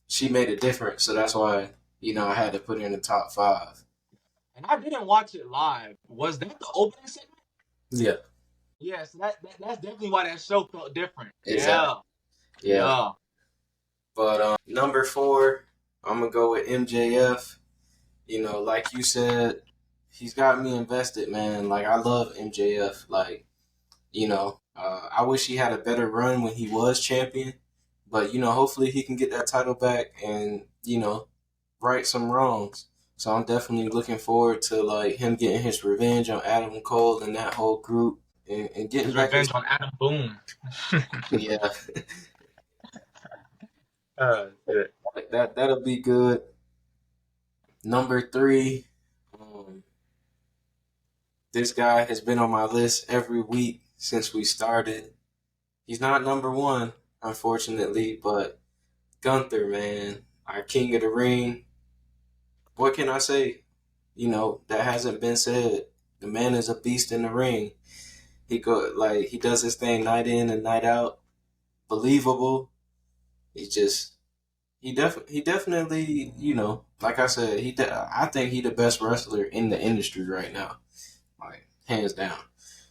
she made a difference. So that's why, I had to put her in the top five. And I didn't watch it live. Was that the opening segment? Yeah. Yeah, so that's definitely why that show felt different. Exactly. Yeah. But number four, I'm going to go with MJF. Like you said, he's got me invested, man. Like, I love MJF. Like, I wish he had a better run when he was champion. But, hopefully he can get that title back and, right some wrongs. So I'm definitely looking forward to, like, him getting his revenge on Adam Cole and that whole group and getting His back revenge on Adam Boone. Yeah. Shit. That'll be good. Number 3, this guy has been on my list every week since we started. He's not number 1, unfortunately, but Gunther, man, our king of the ring. What can I say? That hasn't been said. The man is a beast in the ring. He does his thing night in and night out. Believable. He definitely, like I said, I think he the best wrestler in the industry right now. Like, hands down.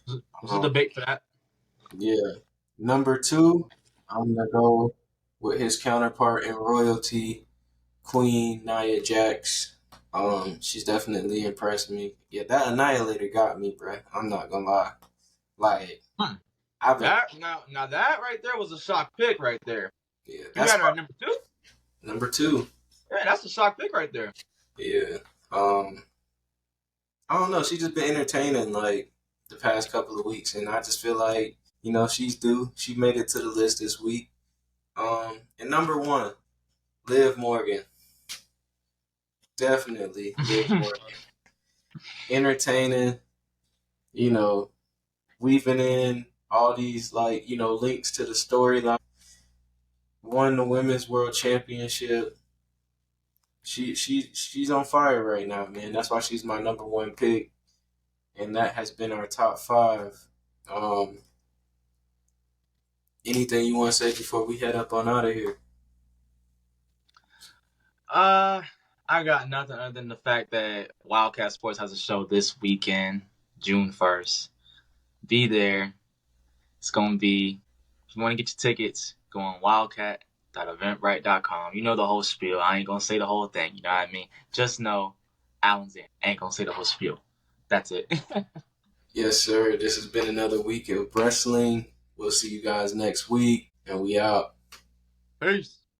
There's a debate for that. Yeah. Number 2, I'm going to go with his counterpart in royalty, Queen Nia Jax. She's definitely impressed me. Yeah, that Annihilator got me, bruh. I'm not going to lie. Like, Now that right there was a shock pick right there. Yeah, you got her at number 2? Number 2. Yeah, that's a shock pick right there. Yeah. I don't know. She's just been entertaining, like, the past couple of weeks, and I just feel like, she's due. She made it to the list this week. And number 1, Liv Morgan. Definitely Liv Morgan. Entertaining, weaving in all these, like, links to the storyline. Won the Women's World Championship. She's on fire right now, man. That's why she's my number 1 pick, and that has been our top 5. Anything you want to say before we head up on out of here? I got nothing other than the fact that Wildcat Sports has a show this weekend, June 1st. Be there. It's gonna be. If you want to get your tickets, go on wildcat.eventbrite.com. You know the whole spiel. I ain't gonna say the whole thing. You know what I mean? Just know, Allin's in. I ain't gonna say the whole spiel. That's it. Yes, sir. This has been another week of wrestling. We'll see you guys next week, and we out. Peace.